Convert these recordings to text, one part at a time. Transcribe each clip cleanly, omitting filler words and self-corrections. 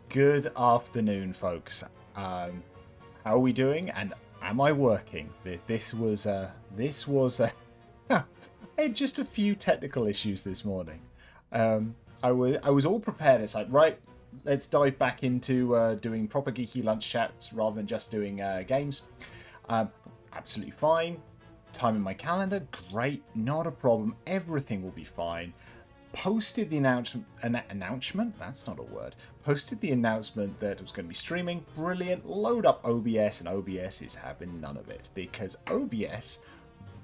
Good afternoon, folks. How are we doing? And am I working? This was I had just a few technical issues this morning. I was all prepared. It's like, right, let's dive back into doing proper geeky lunch chats rather than just doing games. Absolutely fine. Time in my calendar, great, not a problem. Everything will be fine. Posted the announcement, that's not a word, posted the announcement that it was going to be streaming. Brilliant. Load up OBS, and OBS is having none of it because OBS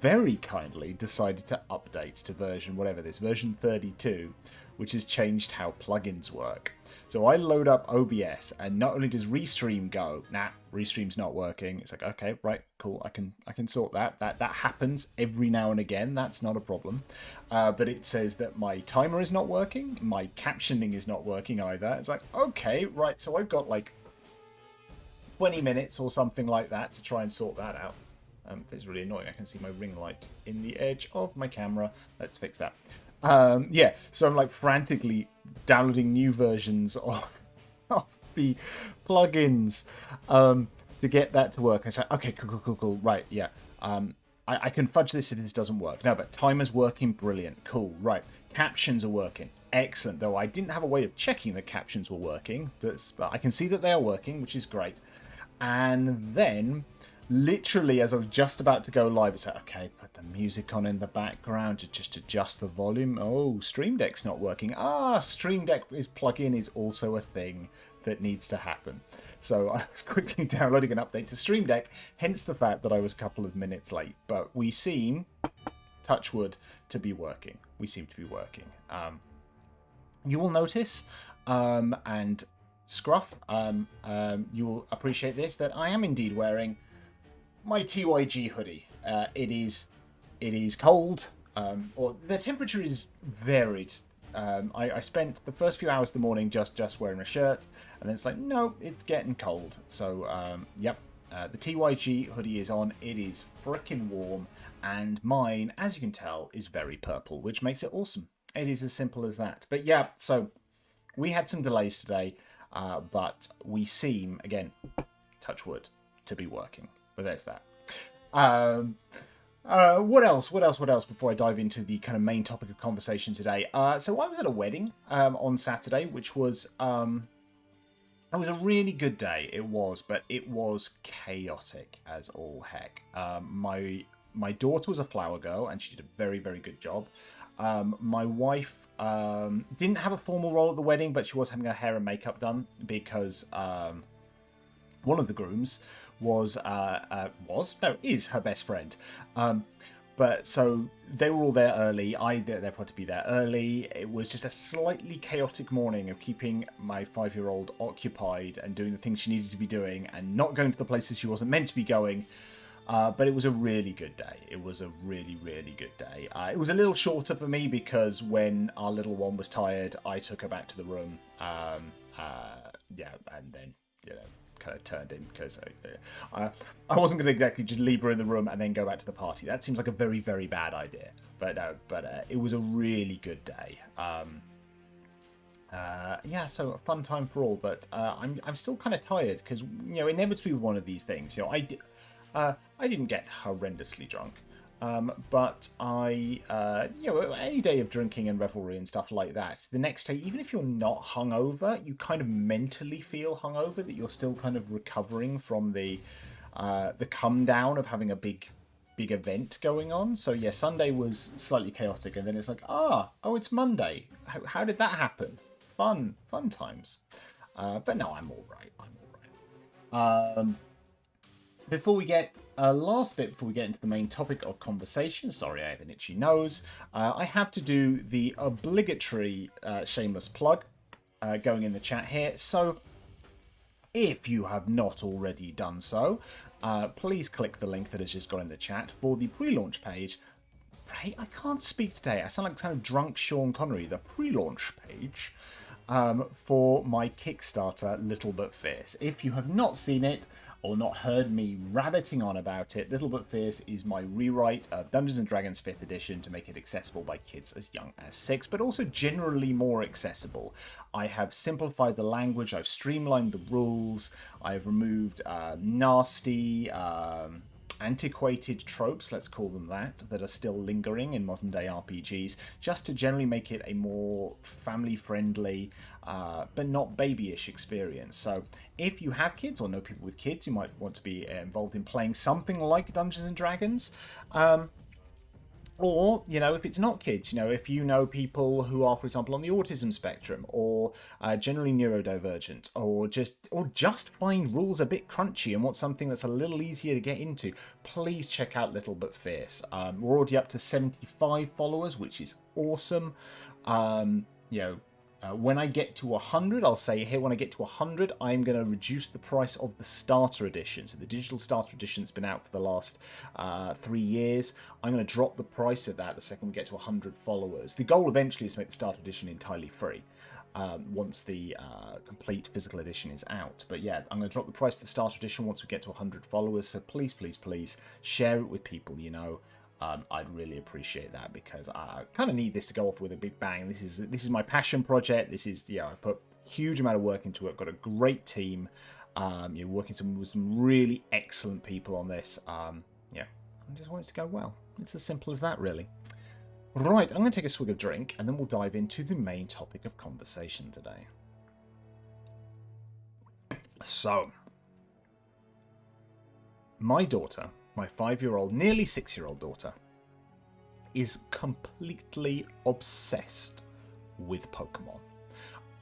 very kindly decided to update to version 32, which has changed how plugins work. So I load up OBS, and not only does Restream go, nah, Restream's not working. It's like, okay, right, cool, I can sort that. That happens every now and again. That's not a problem. But it says that my timer is not working. My captioning is not working either. It's like, okay, right. So I've got like 20 minutes or something like that to try and sort that out. It's really annoying. I can see my ring light in the edge of my camera. Let's fix that. Yeah, so I'm like frantically downloading new versions of the plugins to get that to work. I say, okay, cool, right, yeah. I can fudge this if this doesn't work. No, but timer's working, brilliant, cool, right. Captions are working, excellent. Though I didn't have a way of checking the captions were working, but I can see that they are working, which is great. And then, literally, as I was just about to go live, it's like, okay, put the music on in the background to just adjust the volume. Oh, Stream Deck's not working. Stream Deck plugin is also a thing that needs to happen. So I was quickly downloading an update to Stream Deck, hence the fact that I was a couple of minutes late. But we seem, touch wood, to be working. We seem to be working. You will notice, and Scruff, you will appreciate this, that I am indeed wearing my TYG hoodie. It is cold, or the temperature is varied. I spent the first few hours of the morning just wearing a shirt, and then it's like, no, it's getting cold. So, yep, the TYG hoodie is on. It is frickin' warm, and mine, as you can tell, is very purple, which makes it awesome. It is as simple as that. But yeah, so we had some delays today, but we seem, again, touch wood, to be working. But there's that. What else before I dive into the kind of main topic of conversation today? So I was at a wedding on Saturday, which was it was a really good day. It was, but it was chaotic as all heck. My daughter was a flower girl, and she did a very, very good job. My wife didn't have a formal role at the wedding, but she was having her hair and makeup done because one of the grooms is her best friend. But so they were all there early. I therefore to be there early. It was just a slightly chaotic morning of keeping my 5-year-old occupied and doing the things she needed to be doing and not going to the places she wasn't meant to be going. But it was a really good day. It was a really, really good day. It was a little shorter for me because when our little one was tired, I took her back to the room. Yeah, and then, you know, kind of turned in because I wasn't going to exactly just leave her in the room and then go back to the party. That seems like a very, very bad idea. But it was a really good day. Yeah, so a fun time for all. But I'm still kind of tired because, you know, inevitably with one of these things, you know, I didn't get horrendously drunk. But you know, any day of drinking and revelry and stuff like that, the next day, even if you're not hungover, you kind of mentally feel hungover, that you're still kind of recovering from the come down of having a big event going on. So yeah, Sunday was slightly chaotic, and then it's like, oh, it's Monday. How did that happen? Fun times. But no, I'm all right. Before we get before we get into the main topic of conversation, sorry, I have an itchy nose. I have to do the obligatory shameless plug going in the chat here. So if you have not already done so, please click the link that has just gone in the chat for the pre-launch page. I can't speak today. I sound like kind of drunk Sean Connery. The pre-launch page for my Kickstarter, Little But Fierce. If you have not seen it, or not heard me rabbiting on about it, Little But Fierce is my rewrite of Dungeons & Dragons 5th edition to make it accessible by kids as young as 6, but also generally more accessible. I have simplified the language, I've streamlined the rules, I've removed nasty, antiquated tropes, let's call them that are still lingering in modern day RPGs, just to generally make it a more family friendly but not babyish experience. So if you have kids or know people with kids who might want to be involved in playing something like Dungeons and Dragons, or, you know, if it's not kids, you know, if you know people who are, for example, on the autism spectrum, or generally neurodivergent, or just find rules a bit crunchy and want something that's a little easier to get into, please check out Little But Fierce. We're already up to 75 followers, which is awesome. You know, when I get to 100, I'll say here, when I get to 100, I'm going to reduce the price of the starter edition. So the digital starter edition that's been out for the last 3 years, I'm going to drop the price of that the second we get to 100 followers. The goal eventually is to make the starter edition entirely free once the complete physical edition is out. But yeah, I'm going to drop the price of the starter edition once we get to 100 followers. So please, please, please share it with people, you know. I'd really appreciate that, because I kind of need this to go off with a big bang. This is my passion project. This is, yeah, I put a huge amount of work into it. Got a great team. You're working with some really excellent people on this. Yeah, I just want it to go well. It's as simple as that, really. Right, I'm going to take a swig of drink, and then we'll dive into the main topic of conversation today. So, my daughter, my 5-year-old, nearly 6-year-old daughter, is completely obsessed with Pokemon.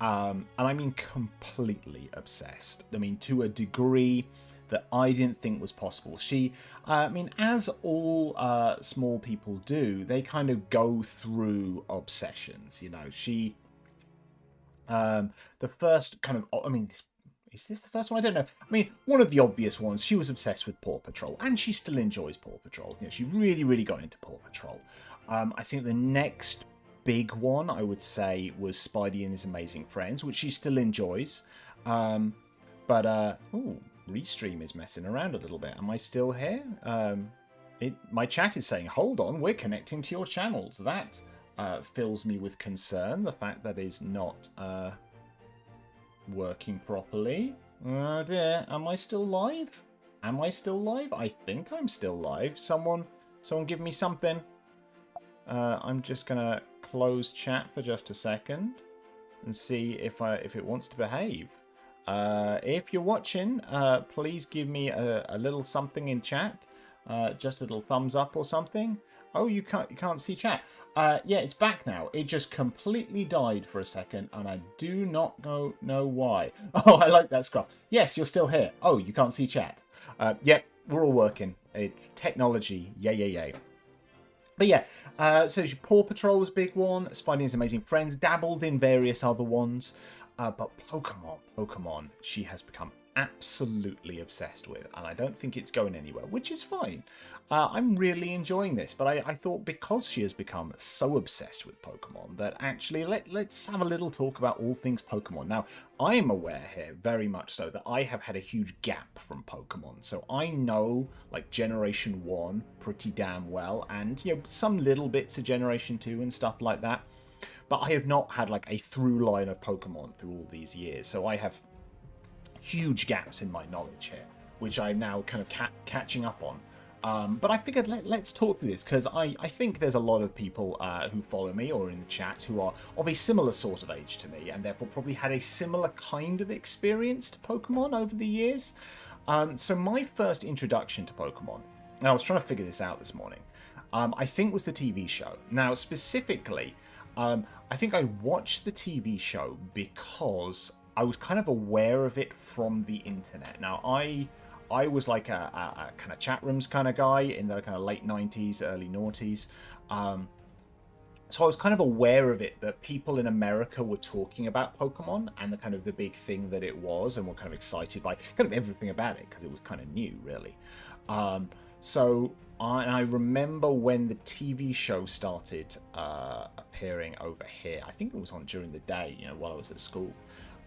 And I mean completely obsessed. I mean, to a degree that I didn't think was possible. She, I mean, as all small people do, they kind of go through obsessions, you know. She, the first kind of, I mean, is this the first one? I don't know. I mean, one of the obvious ones, she was obsessed with Paw Patrol, and she still enjoys Paw Patrol. You know, she really, really got into Paw Patrol. I think the next big one, I would say, was Spidey and His Amazing Friends, which she still enjoys. Ooh, Restream is messing around a little bit. Am I still here? My chat is saying, hold on, we're connecting to your channels. That fills me with concern, the fact that is not working properly. Oh dear, am I still live? Am I still live? I think I'm still live. Someone give me something. I'm just gonna close chat for just a second and see if it wants to behave. If you're watching, please give me a little something in chat. Just a little thumbs up or something. Oh, you can't see chat. Yeah, it's back now. It just completely died for a second, and I do not know why. Oh, I like that scruff. Yes, you're still here. Oh, you can't see chat. Yep, we're all working. Technology, yay. But yeah, so Paw Patrol was a big one. Spidey's Amazing Friends, dabbled in various other ones. But Pokemon, she has become absolutely obsessed with, and I don't think it's going anywhere, which is fine. I'm really enjoying this, but I thought because she has become so obsessed with Pokemon that actually let's have a little talk about all things Pokemon. Now, I'm aware here, very much so, that I have had a huge gap from Pokemon, so I know like Generation 1 pretty damn well, and you know, some little bits of Generation 2 and stuff like that, but I have not had like a through line of Pokemon through all these years, so I have huge gaps in my knowledge here, which I'm now kind of catching up on. But I figured let's talk through this, because I think there's a lot of people who follow me or in the chat who are of a similar sort of age to me, and therefore probably had a similar kind of experience to Pokemon over the years. So my first introduction to Pokemon, and I was trying to figure this out this morning, I think was the TV show. Now, specifically, I think I watched the TV show because I was kind of aware of it from the internet. Now, I was like a kind of chat rooms kind of guy in the kind of late 90s, early noughties. So I was kind of aware of it, that people in America were talking about Pokemon and the kind of the big thing that it was, and were kind of excited by kind of everything about it because it was kind of new, really. So I remember when the TV show started appearing over here. I think it was on during the day, you know, while I was at school.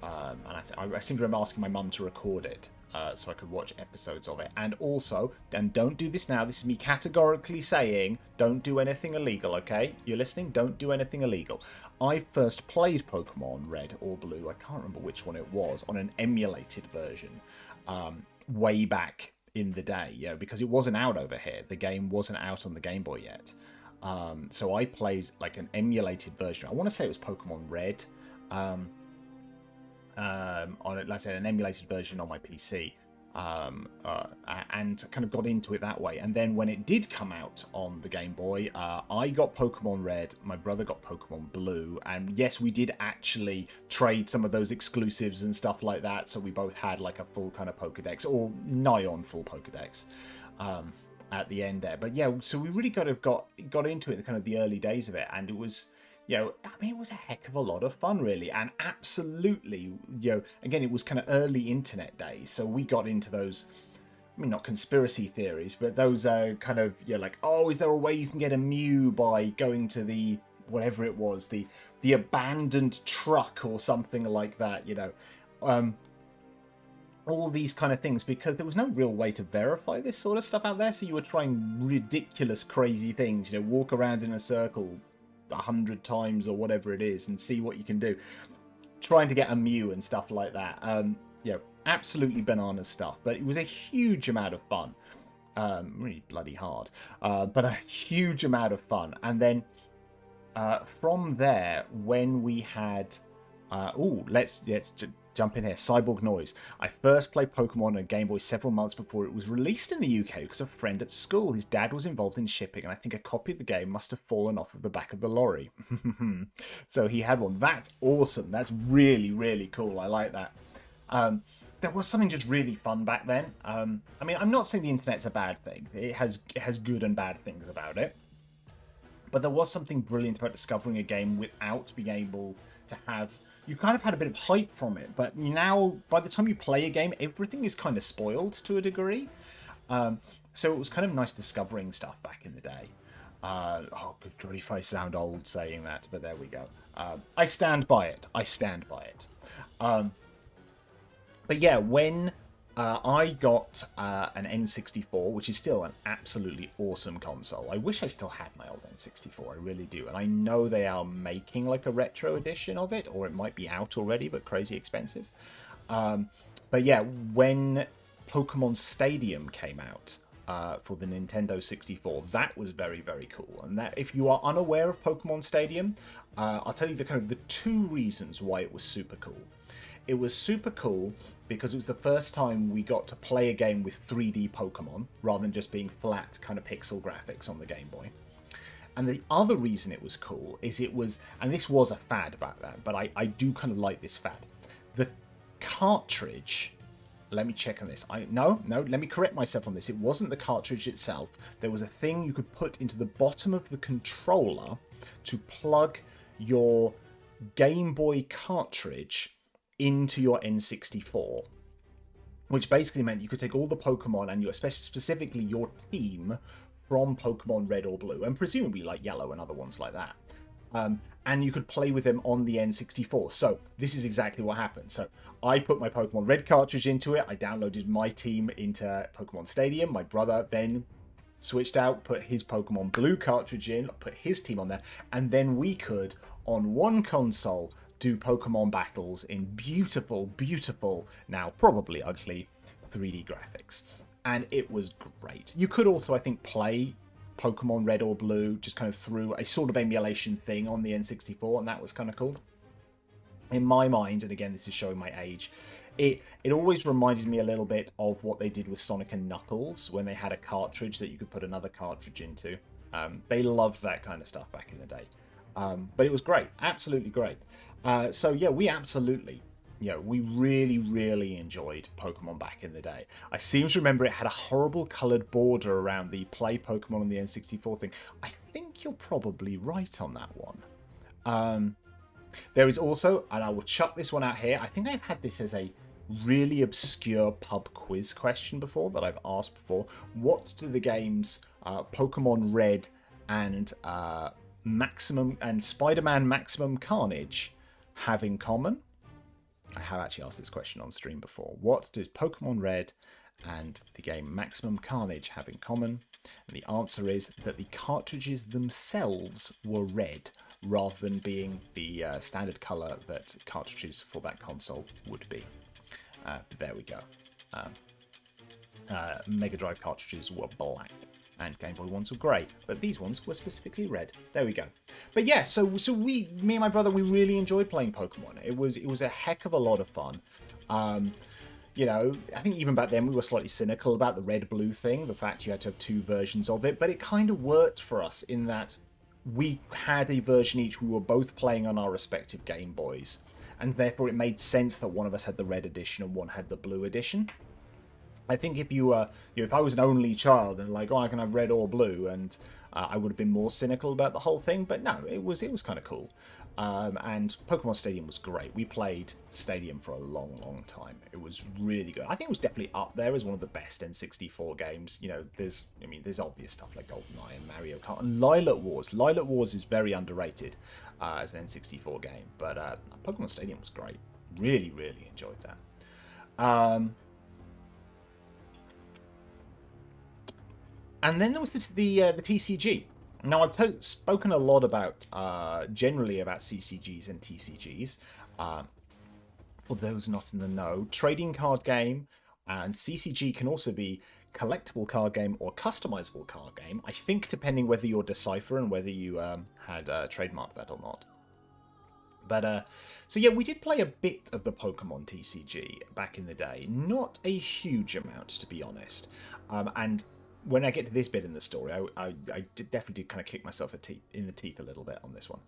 And I seem to remember asking my mum to record it. so I could watch episodes of it. And also, and don't do this now, this is me categorically saying, don't do anything illegal, okay? You're listening? Don't do anything illegal. I first played Pokemon Red or Blue, I can't remember which one it was, on an emulated version way back in the day, you know, because it wasn't out over here. The game wasn't out on the Game Boy yet. So I played like an emulated version. I want to say it was Pokemon Red. On it, like I said, an emulated version on my PC, and kind of got into it that way. And then when it did come out on the Game Boy, I got Pokemon Red, my brother got Pokemon Blue, and yes, we did actually trade some of those exclusives and stuff like that, so we both had like a full kind of Pokedex, or nigh on full Pokedex, at the end there. But yeah, so we really got into it in kind of the early days of it, and it was, you know, I mean, it was a heck of a lot of fun, really. And absolutely, you know, again, it was kind of early internet days. So we got into those, I mean, not conspiracy theories, but those kind of, you know, like, oh, is there a way you can get a Mew by going to the, whatever it was, the abandoned truck or something like that, you know. All these kind of things, because there was no real way to verify this sort of stuff out there. So you were trying ridiculous, crazy things, you know, walk around in a circle 100 times or whatever it is and see what you can do, trying to get a Mew and stuff like that. You know, absolutely banana stuff, but it was a huge amount of fun. Really bloody hard, but a huge amount of fun. And then from there, when we had let's jump in here. Cyborg Noise. I first played Pokemon on a Game Boy several months before it was released in the UK because a friend at school, his dad was involved in shipping, and I think a copy of the game must have fallen off of the back of the lorry. So he had one. That's awesome. That's really, really cool. I like that. There was something just really fun back then. I mean, I'm not saying the internet's a bad thing. It has good and bad things about it. But there was something brilliant about discovering a game without being able to have... You kind of had a bit of hype from it, but now, by the time you play a game, everything is kind of spoiled to a degree. So it was kind of nice discovering stuff back in the day. Oh, good grief, I sound old saying that, but there we go. I stand by it. I stand by it. But yeah, when I got an N64, which is still an absolutely awesome console. I wish I still had my old N64, I really do. And I know they are making like a retro edition of it, or it might be out already, but crazy expensive. But yeah, when Pokémon Stadium came out for the Nintendo 64, that was very, very cool. And that, if you are unaware of Pokémon Stadium, I'll tell you the two reasons why it was super cool. It was super cool because it was the first time we got to play a game with 3D Pokemon rather than just being flat kind of pixel graphics on the Game Boy. And the other reason it was cool is it was, and this was a fad back then, but I do kind of like this fad. The cartridge, let me check on this. No, let me correct myself on this. It wasn't the cartridge itself. There was a thing you could put into the bottom of the controller to plug your Game Boy cartridge into your N64, which basically meant you could take all the Pokemon and specifically your team from Pokemon Red or Blue, and presumably like Yellow and other ones like that, and you could play with them on the N64. So this is exactly what happened. So I put my Pokemon Red cartridge into it, I downloaded my team into Pokemon Stadium, my brother then switched out, put his Pokemon Blue cartridge in, put his team on there, and then we could, on one console, do Pokemon battles in beautiful, beautiful, now probably ugly, 3D graphics. And it was great. You could also, I think, play Pokemon Red or Blue just kind of through a sort of emulation thing on the N64, and that was kind of cool. In my mind, and again, this is showing my age, it always reminded me a little bit of what they did with Sonic and Knuckles when they had a cartridge that you could put another cartridge into. They loved that kind of stuff back in the day. But it was great. Absolutely great. So yeah, we absolutely, we really, really enjoyed Pokemon back in the day. I seem to remember it had a horrible coloured border around the Play Pokemon on the N64 thing. I think you're probably right on that one. There is also, and I will chuck this one out here, I think I've had this as a really obscure pub quiz question before that I've asked before. What do the games Pokemon Red and Spider-Man Maximum Carnage have in common? I have actually asked this question on stream before. What does Pokemon Red and the game Maximum Carnage have in common? And the answer is that the cartridges themselves were red, rather than being the standard colour that cartridges for that console would be. There we go. Mega Drive cartridges were black, and Game Boy ones were grey, but these ones were specifically red. There we go. But yeah, so me and my brother, we really enjoyed playing Pokemon. It was a heck of a lot of fun. You know, I think even back then we were slightly cynical about the red-blue thing, the fact you had to have two versions of it, but it kind of worked for us in that we had a version each. We were both playing on our respective Game Boys, and therefore it made sense that one of us had the red edition and one had the blue edition. I think if you if I was an only child and like, oh, I can have red or blue, and I would have been more cynical about the whole thing. But no, it was kind of cool. And Pokemon Stadium was great. We played Stadium for a long time. It was really good. I think it was definitely up there as one of the best N64 games. You know, there's obvious stuff like GoldenEye and Mario Kart and Lilac Wars. Lilac Wars is very underrated as an N64 game, but Pokemon Stadium was great. Really enjoyed that. And then there was the TCG. Now, I've spoken a lot about, generally about CCGs and TCGs. For those not in the know, trading card game, and CCG can also be collectible card game or customizable card game. I think depending whether you're Decipher and whether you had trademarked that or not. But, so yeah, we did play a bit of the Pokemon TCG back in the day. Not a huge amount, to be honest. And when I get to this bit in the story, I definitely did kind of kick myself in the teeth a little bit on this one.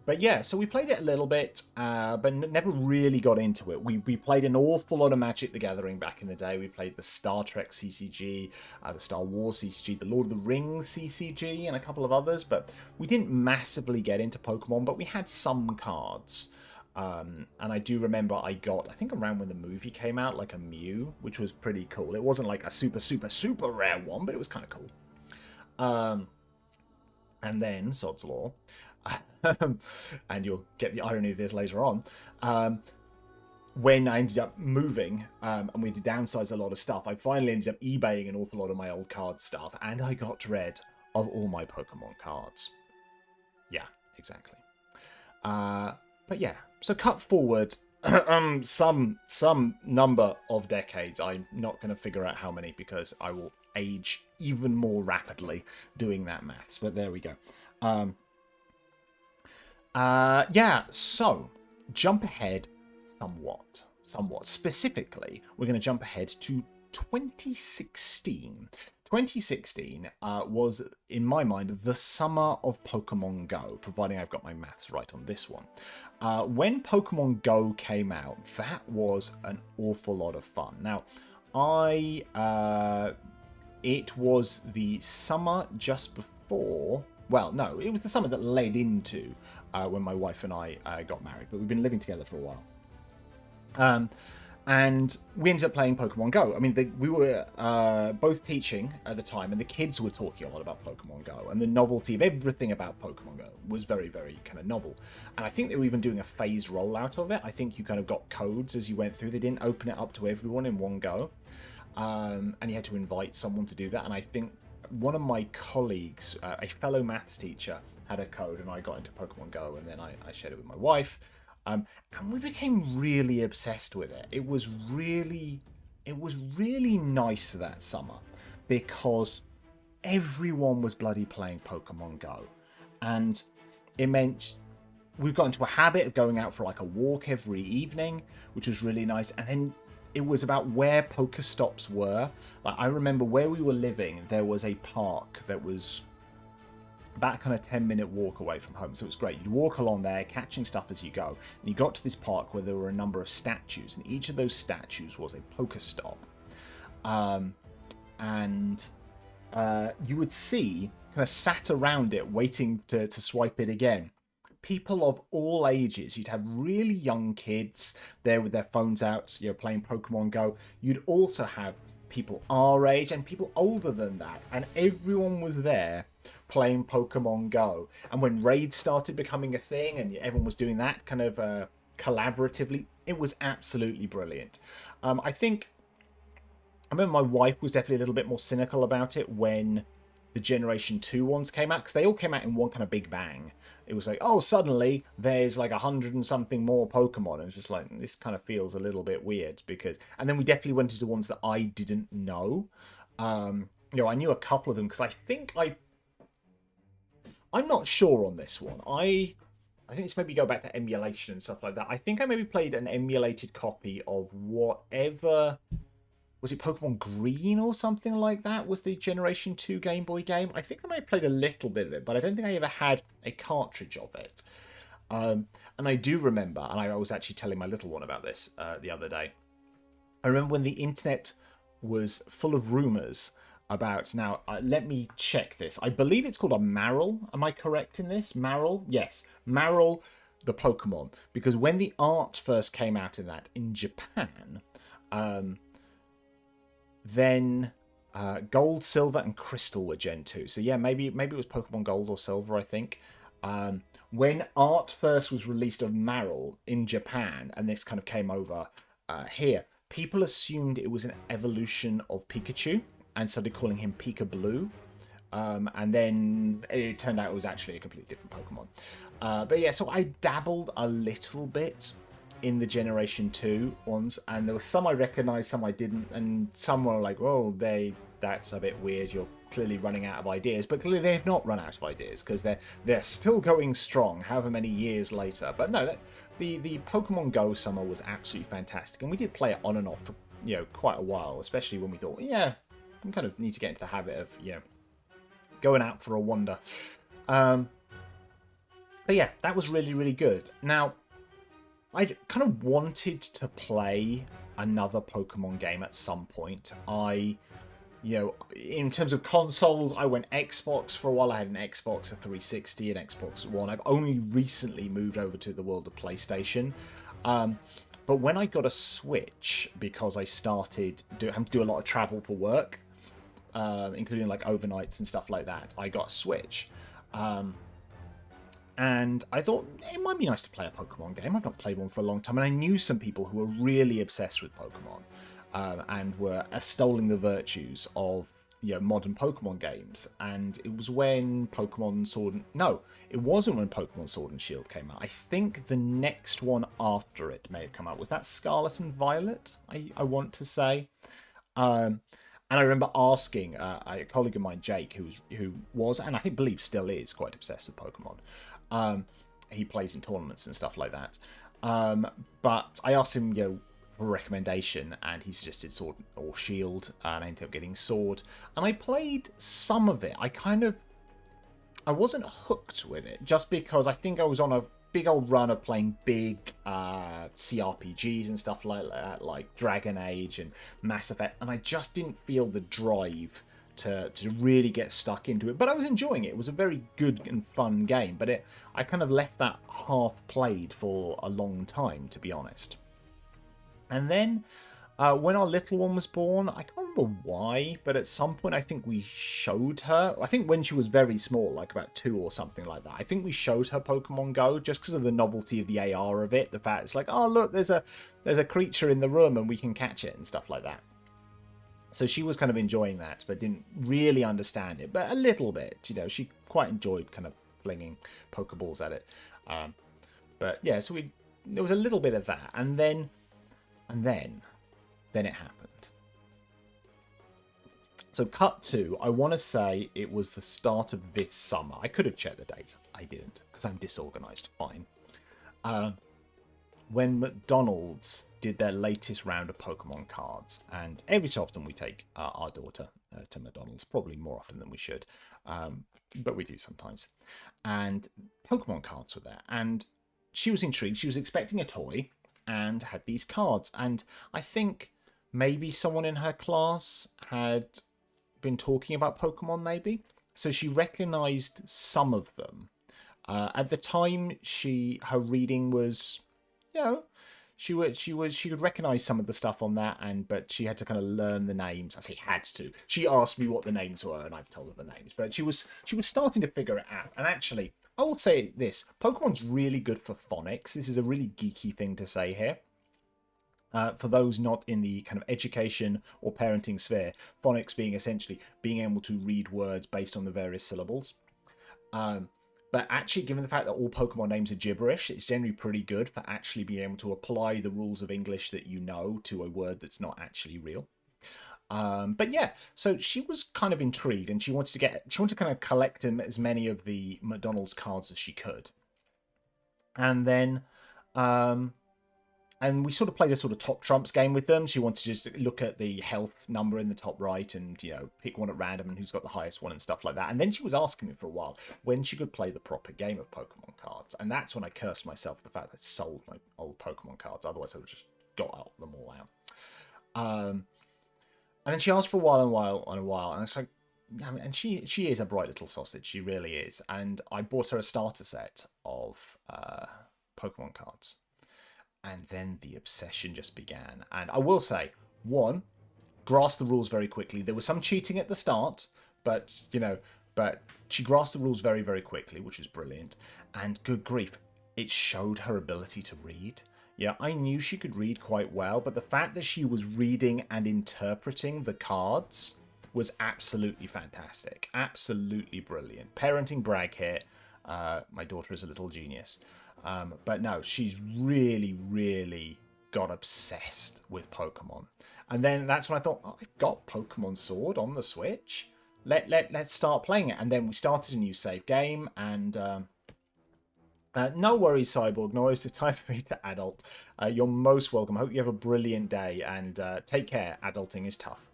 But yeah, so we played it a little bit, but never really got into it. We played an awful lot of Magic the Gathering back in the day. We played the Star Trek CCG, the Star Wars CCG, the Lord of the Rings CCG, and a couple of others. But we didn't massively get into Pokemon, but we had some cards. And I do remember I got, I think around when the movie came out, like a Mew, which was pretty cool. It wasn't like a super rare one, but it was kind of cool. And then, Sod's Law, and you'll get the irony of this later on, when I ended up moving, and we had to downsize a lot of stuff, I finally ended up eBaying an awful lot of my old card stuff, and I got rid of all my Pokemon cards. Yeah, exactly. But yeah, so cut forward some number of decades. I'm not going to figure out how many because I will age even more rapidly doing that maths. But there we go. Yeah, so jump ahead somewhat. Specifically, we're going to jump ahead to 2016. 2016 was, in my mind, the summer of Pokemon Go, providing I've got my maths right on this one. When Pokemon Go came out, that was an awful lot of fun. Now, it was the summer just before, well, no, it was the summer that led into when my wife and I got married, but we've been living together for a while. And we ended up playing Pokemon Go. I mean, we were both teaching at the time, and the kids were talking a lot about Pokemon Go. And the novelty of everything about Pokemon Go was very, very kind of novel. And I think they were even doing a phased rollout of it. I think you kind of got codes as you went through. They didn't open it up to everyone in one go. And you had to invite someone to do that. And I think one of my colleagues, a fellow maths teacher, had a code, and I got into Pokemon Go, and then I shared it with my wife. And we became really obsessed with it. It was really nice that summer because everyone was bloody playing Pokemon Go. And it meant we got into a habit of going out for like a walk every evening, which was really nice. And then it was about where Pokestops were. Like, I remember where we were living, there was a park that was about kind of 10-minute walk away from home, so it was great. You'd walk along there, catching stuff as you go, and you got to this park where there were a number of statues, and each of those statues was a Pokestop. And you would see, kind of sat around it, waiting to swipe it again, people of all ages. You'd have really young kids there with their phones out, you know, playing Pokemon Go. You'd also have people our age and people older than that, and everyone was there playing Pokemon Go. And when raids started becoming a thing and everyone was doing that kind of collaboratively. It was absolutely brilliant. I remember my wife was definitely a little bit more cynical about it when the Generation 2 ones came out, because they all came out in one kind of big bang. It was like, oh, suddenly there's like 100 and something more Pokemon. And it was just like, this kind of feels a little bit weird because... And then we definitely went into ones that I didn't know. I knew a couple of them because I think I'm not sure on this one. I think it's maybe go back to emulation and stuff like that. I think I maybe played an emulated copy of whatever... Was it Pokemon Green or something like that? Was the Generation 2 Game Boy game? I think I may have played a little bit of it, but I don't think I ever had a cartridge of it. And I do remember, and I was actually telling my little one about this the other day. I remember when the internet was full of rumours about... Now, let me check this. I believe it's called a Marill. Am I correct in this? Marill? Yes. Marill, the Pokemon. Because when the art first came out in that in Japan... then Gold, Silver, and Crystal were Gen 2. So yeah, maybe it was Pokemon Gold or Silver, I think. When art first was released of Marill in Japan, and this kind of came over here, people assumed it was an evolution of Pikachu and started calling him Pika-Blue. And then it turned out it was actually a completely different Pokemon. But yeah, so I dabbled a little bit in the Generation 2 ones, and there were some I recognised, some I didn't, and some were like, oh, that's a bit weird, you're clearly running out of ideas. But clearly they've not run out of ideas, because they're still going strong however many years later. But no, the Pokemon Go summer was absolutely fantastic, and we did play it on and off for quite a while, especially when we thought, yeah, we kind of need to get into the habit of going out for a wander. But yeah, that was really, really good. Now, I kind of wanted to play another Pokemon game at some point. In terms of consoles, I went Xbox for a while. I had an Xbox, a 360, an Xbox One. I've only recently moved over to the world of PlayStation. But when I got a Switch, because I started having to do a lot of travel for work, including like overnights and stuff like that, I got a Switch. And I thought it might be nice to play a Pokemon game. I've not played one for a long time. And I knew some people who were really obsessed with Pokemon and were extolling the virtues of modern Pokemon games. And it was when Pokemon Sword... No, it wasn't when Pokemon Sword and Shield came out. I think the next one after it may have come out. Was that Scarlet and Violet, I want to say? And I remember asking a colleague of mine, Jake, who was, and I think believes still is, quite obsessed with Pokemon. He plays in tournaments and stuff like that. But I asked him, for a recommendation, and he suggested Sword or Shield, and I ended up getting Sword. And I played some of it. I wasn't hooked with it, just because I think I was on a big old run of playing big CRPGs and stuff like that, like Dragon Age and Mass Effect, and I just didn't feel the drive to really get stuck into it. But I was enjoying it. It was a very good and fun game, but I kind of left that half played for a long time, to be honest. And then when our little one was born, I can't remember why, but at some point I think we showed her, I think when she was very small, like about 2 or something like that, I think we showed her Pokemon Go just because of the novelty of the AR of it. The fact it's like, oh look, there's a creature in the room and we can catch it and stuff like that. So she was kind of enjoying that, but didn't really understand it, but a little bit, she quite enjoyed kind of flinging Pokeballs at it. But yeah, so there was a little bit of that, and then it happened. So cut to, I want to say it was the start of this summer. I could have checked the dates. I didn't, because I'm disorganized. Fine. When McDonald's did their latest round of Pokemon cards, and every so often we take our daughter to McDonald's, probably more often than we should, but we do sometimes. And Pokemon cards were there, and she was intrigued. She was expecting a toy and had these cards, and I think maybe someone in her class had been talking about Pokemon, maybe, so she recognized some of them. At the time, her reading was, she could recognize some of the stuff on that, but she had to kind of learn the names. I say had to. She asked me what the names were, and I've told her the names. But she was starting to figure it out. And actually, I will say this: Pokemon's really good for phonics. This is a really geeky thing to say here. For those not in the kind of education or parenting sphere, phonics being essentially being able to read words based on the various syllables. But actually, given the fact that all Pokemon names are gibberish, it's generally pretty good for actually being able to apply the rules of English that you know to a word that's not actually real. But yeah, so she was kind of intrigued, and she wanted to kind of collect as many of the McDonald's cards as she could. And then, and we sort of played a sort of top trumps game with them. She wanted to just look at the health number in the top right and, pick one at random and who's got the highest one and stuff like that. And then she was asking me for a while when she could play the proper game of Pokemon cards. And that's when I cursed myself for the fact that I sold my old Pokemon cards. Otherwise, I would have just got them all out. And then she asked for a while. And I was like, and she is a bright little sausage. She really is. And I bought her a starter set of Pokemon cards. And then the obsession just began. And I will say, one, grasped the rules very quickly. There was some cheating at the start, but she grasped the rules very, very quickly, which was brilliant. And good grief, it showed her ability to read. Yeah, I knew she could read quite well, but the fact that she was reading and interpreting the cards was absolutely fantastic. Absolutely brilliant. Parenting brag here. My daughter is a little genius. But no, she's really, really got obsessed with Pokemon. And then that's when I thought, I've got Pokemon Sword on the Switch. Let's start playing it. And then we started a new save game. And no worries, Cyborg. No worries. It's time for me to adult. You're most welcome. I hope you have a brilliant day. And take care. Adulting is tough.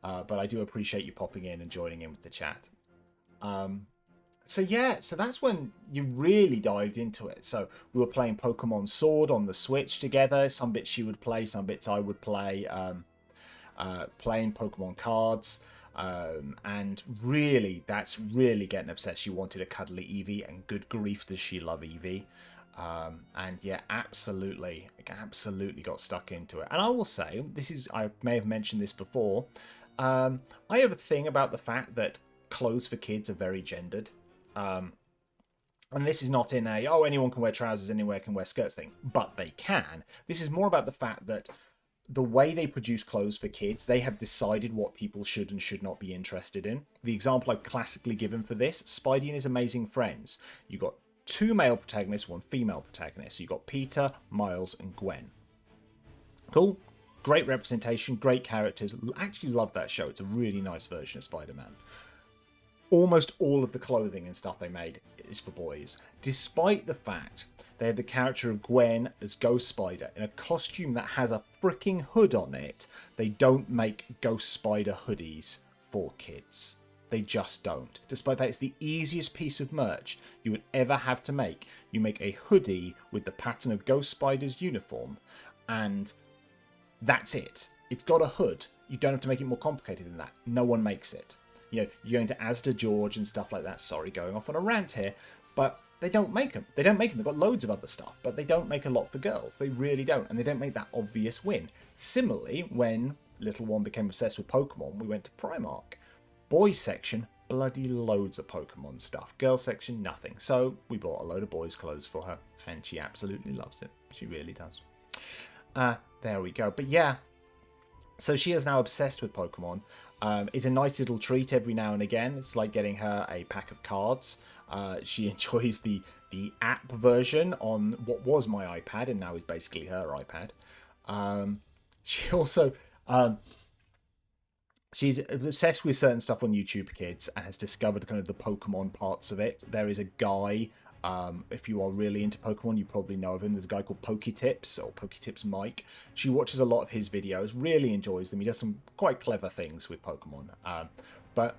But I do appreciate you popping in and joining in with the chat. So that's when you really dived into it. So we were playing Pokemon Sword on the Switch together. Some bits she would play, some bits I would play. Playing Pokemon cards. And really, that's really getting obsessed. She wanted a cuddly Eevee, and good grief does she love Eevee. And yeah, absolutely got stuck into it. And I will say, I may have mentioned this before. I have a thing about the fact that clothes for kids are very gendered. And this is not in anyone can wear trousers, anyone can wear skirts thing, but they can. This is more about the fact that the way they produce clothes for kids, they have decided what people should and should not be interested in. The example I've classically given for this, Spidey and His Amazing Friends. You've got 2 male protagonists, 1 female protagonist. So you've got Peter, Miles, and Gwen. Cool. Great representation, great characters. Actually love that show. It's a really nice version of Spider-Man. Almost all of the clothing and stuff they made is for boys, despite the fact they had the character of Gwen as Ghost Spider in a costume that has a freaking hood on it. They don't make Ghost Spider hoodies for kids. They just don't. Despite that, it's the easiest piece of merch you would ever have to make. You make a hoodie with the pattern of Ghost Spider's uniform, and that's it. It's got a hood. You don't have to make it more complicated than that. No one makes it. You're going to Asda George and stuff like that. Sorry, going off on a rant here. But they don't make them. They've got loads of other stuff, but they don't make a lot for girls. They really don't. And they don't make that obvious win. Similarly, when little one became obsessed with Pokemon, we went to Primark. Boys section, bloody loads of Pokemon stuff. Girls section, nothing. So we bought a load of boys' clothes for her. And she absolutely loves it. She really does. There we go. But yeah. So she is now obsessed with Pokemon. It's a nice little treat every now and again. It's like getting her a pack of cards. She enjoys the app version on what was my iPad and now is basically her iPad. She also she's obsessed with certain stuff on YouTube Kids and has discovered kind of the Pokemon parts of it. There is a guy, if you are really into Pokemon, you probably know of him. There's a guy called PokeTips, or PokeTips Mike. She watches a lot of his videos, really enjoys them. He does some quite clever things with Pokemon. But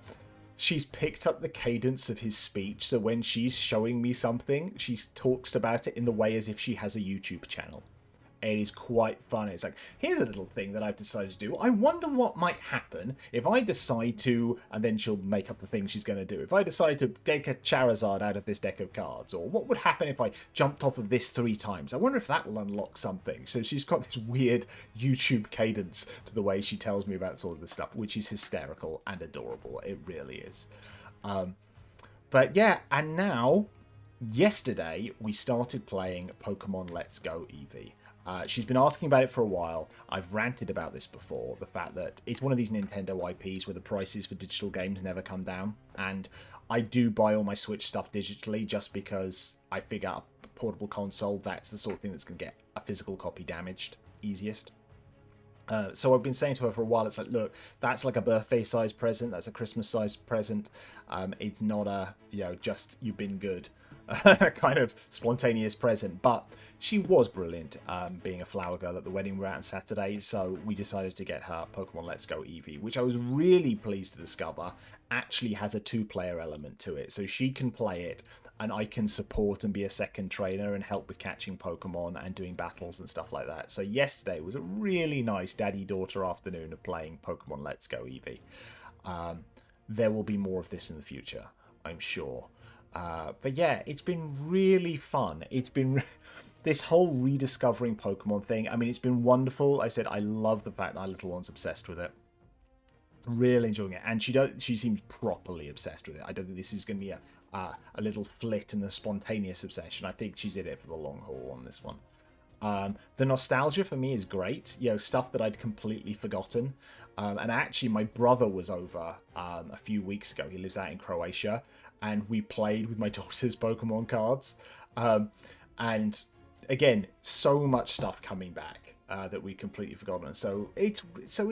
she's picked up the cadence of his speech, so when she's showing me something, she talks about it in the way as if she has a YouTube channel. It is quite fun. It's like, here's a little thing that I've decided to do. I wonder what might happen if I decide to, and then she'll make up the thing she's going to do. If I decide to take a Charizard out of this deck of cards, or what would happen if I jumped off of this 3 times? I wonder if that will unlock something. So she's got this weird YouTube cadence to the way she tells me about sort of this stuff, which is hysterical and adorable. It really is. But yeah, and now, yesterday, we started playing Pokemon Let's Go Eevee. She's been asking about it for a while. I've ranted about this before, the fact that it's one of these Nintendo IPs where the prices for digital games never come down. And I do buy all my Switch stuff digitally just because I figure a portable console, that's the sort of thing that's going to get a physical copy damaged easiest. So I've been saying to her for a while, it's like, look, that's like a birthday size present, that's a Christmas size present. It's not a, just you've been good kind of spontaneous present. But she was brilliant, being a flower girl at the wedding we're at on Saturday. So we decided to get her Pokemon Let's Go Eevee, which I was really pleased to discover actually has a 2-player element to it. So she can play it, and I can support and be a second trainer and help with catching Pokemon and doing battles and stuff like that. So yesterday was a really nice daddy-daughter afternoon of playing Pokemon Let's Go Eevee. There will be more of this in the future, I'm sure. But yeah, it's been really fun. It's been this whole rediscovering Pokemon thing. I mean, it's been wonderful. I said I love the fact that our little one's obsessed with it. Really enjoying it. And she seems properly obsessed with it. I don't think this is going to be a little flit and a spontaneous obsession. I think she's in it for the long haul on this one. The nostalgia for me is great. Stuff that I'd completely forgotten. And actually, my brother was over a few weeks ago. He lives out in Croatia. And we played with my daughter's Pokemon cards. And again, so much stuff coming back that we completely forgotten. So it's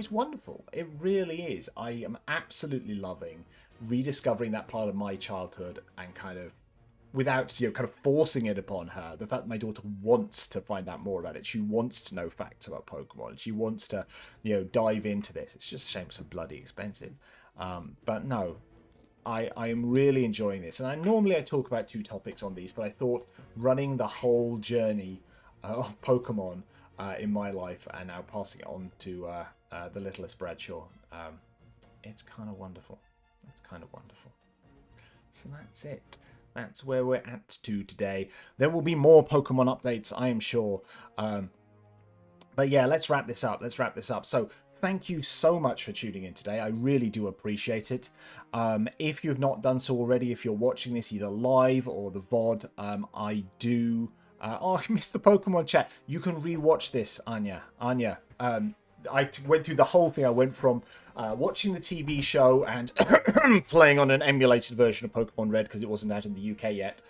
wonderful. It really is. I am absolutely loving rediscovering that part of my childhood and kind of without kind of forcing it upon her. The fact that my daughter wants to find out more about it. She wants to know facts about Pokemon. She wants to dive into this. It's just a shame it's so bloody expensive. But no, I am really enjoying this. And normally I talk about 2 topics on these, but I thought running the whole journey of Pokemon in my life and now passing it on to the littlest Bradshaw, it's kind of wonderful. It's kind of wonderful. So that's it. That's where we're at to today. There will be more Pokemon updates, I am sure. But yeah, let's wrap this up. So thank you so much for tuning in today. I really do appreciate it. If you've not done so already, if you're watching this either live or the VOD, I do... I missed the Pokemon chat. You can rewatch this, Anya. I went through the whole thing. I went from watching the TV show and playing on an emulated version of Pokemon Red because it wasn't out in the UK yet.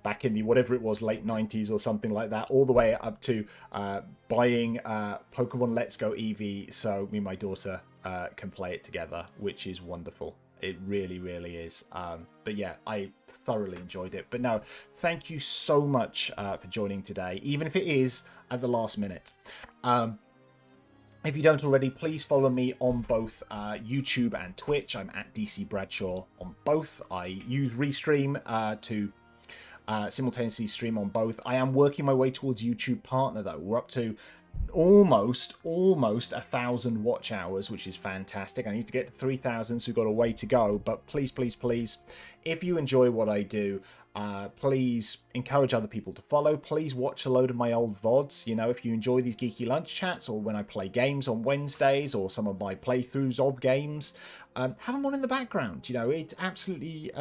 Back in the whatever it was, late 90s or something like that, all the way up to buying Pokemon Let's Go Eevee so me and my daughter can play it together, which is wonderful. It really, really is. But yeah, I thoroughly enjoyed it. But no, thank you so much for joining today, even if it is at the last minute. If you don't already, please follow me on both YouTube and Twitch. I'm at DC Bradshaw on both. I use Restream to simultaneously stream on both. I am working my way towards YouTube Partner, though. We're up to almost 1,000 watch hours, which is fantastic. I need to get to 3,000, so we've got a way to go. But please, please, please, if you enjoy what I do, please encourage other people to follow. Please watch a load of my old VODs. If you enjoy these geeky lunch chats, or when I play games on Wednesdays, or some of my playthroughs of games, have them on in the background. It's absolutely,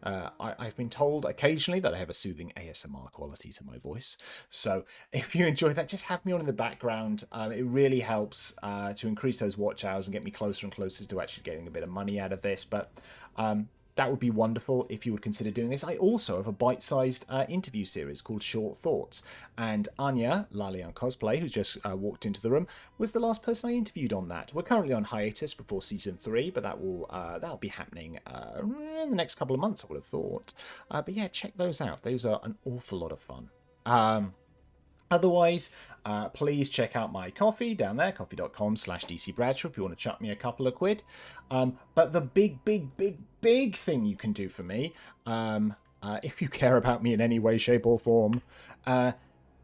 I've been told occasionally that I have a soothing ASMR quality to my voice. So if you enjoy that, just have me on in the background. It really helps to increase those watch hours and get me closer and closer to actually getting a bit of money out of this. But that would be wonderful if you would consider doing this. I also have a bite-sized interview series called Short Thoughts. And Anya, Lalian Cosplay, who's just walked into the room, was the last person I interviewed on that. We're currently on hiatus before Season 3, but that'll be happening in the next couple of months, I would have thought. But yeah, check those out. Those are an awful lot of fun. Otherwise, please check out my Coffee down there, coffee.com/DCBradshaw if you want to chuck me a couple of quid. But the big thing you can do for me, if you care about me in any way, shape or form,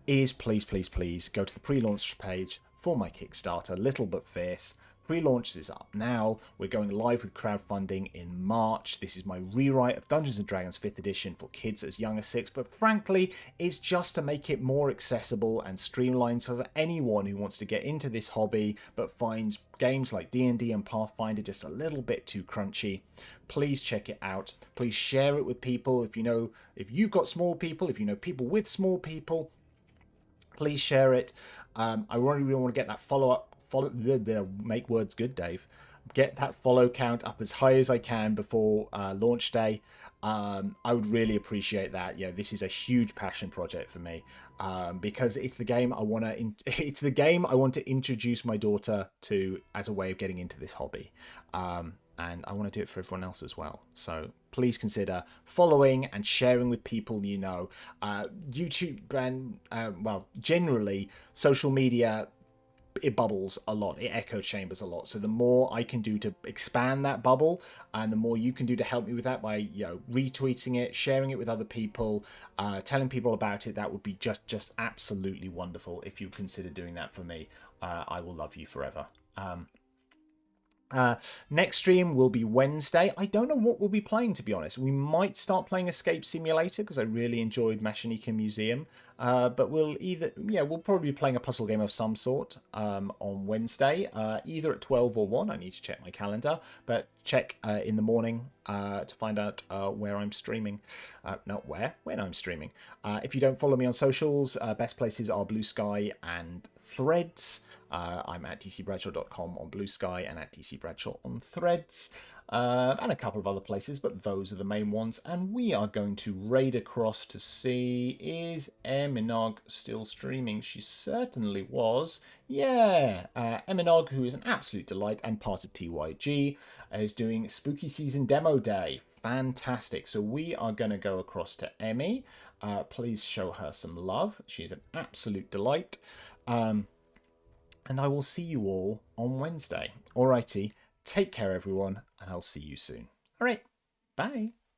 is please, please, please go to the pre-launch page for my Kickstarter, Little But Fierce. Pre-launch is up now. We're going live with crowdfunding in March. This is my rewrite of Dungeons & Dragons 5th edition for kids as young as 6, but frankly, it's just to make it more accessible and streamlined for anyone who wants to get into this hobby but finds games like D&D and Pathfinder just a little bit too crunchy. Please check it out. Please share it with people. If you've got small people, if you know people with small people, please share it. I really want to get that make words good, Dave. Get that follow count up as high as I can before launch day. I would really appreciate that. This is a huge passion project for me because it's the game I want to. It's the game I want to introduce my daughter to as a way of getting into this hobby. And I want to do it for everyone else as well. So please consider following and sharing with people you know. YouTube and, generally social media, it bubbles a lot, it echo chambers a lot. So the more I can do to expand that bubble, and the more you can do to help me with that by retweeting it, sharing it with other people, telling people about it, that would be just absolutely wonderful. If you consider doing that for me, I will love you forever. Next stream will be Wednesday. I don't know what we'll be playing, to be honest. We might start playing Escape Simulator because I really enjoyed Mashanika Museum. But we'll probably be playing a puzzle game of some sort on Wednesday, either at 12 or 1. I need to check my calendar, but check in the morning to find out where I'm streaming. Not where, when I'm streaming. If you don't follow me on socials, best places are Blue Sky and Threads. I'm at dcbradshaw.com on Blue Sky and at dcbradshaw on Threads, and a couple of other places, but those are the main ones. And we are going to raid across to see, is Eminog still streaming? She certainly was. Yeah, Eminog, who is an absolute delight and part of TYG, is doing Spooky Season Demo Day. Fantastic. So we are going to go across to Emmy. Please show her some love. She's an absolute delight. And I will see you all on Wednesday. Alrighty, take care everyone, and I'll see you soon. Alright, bye.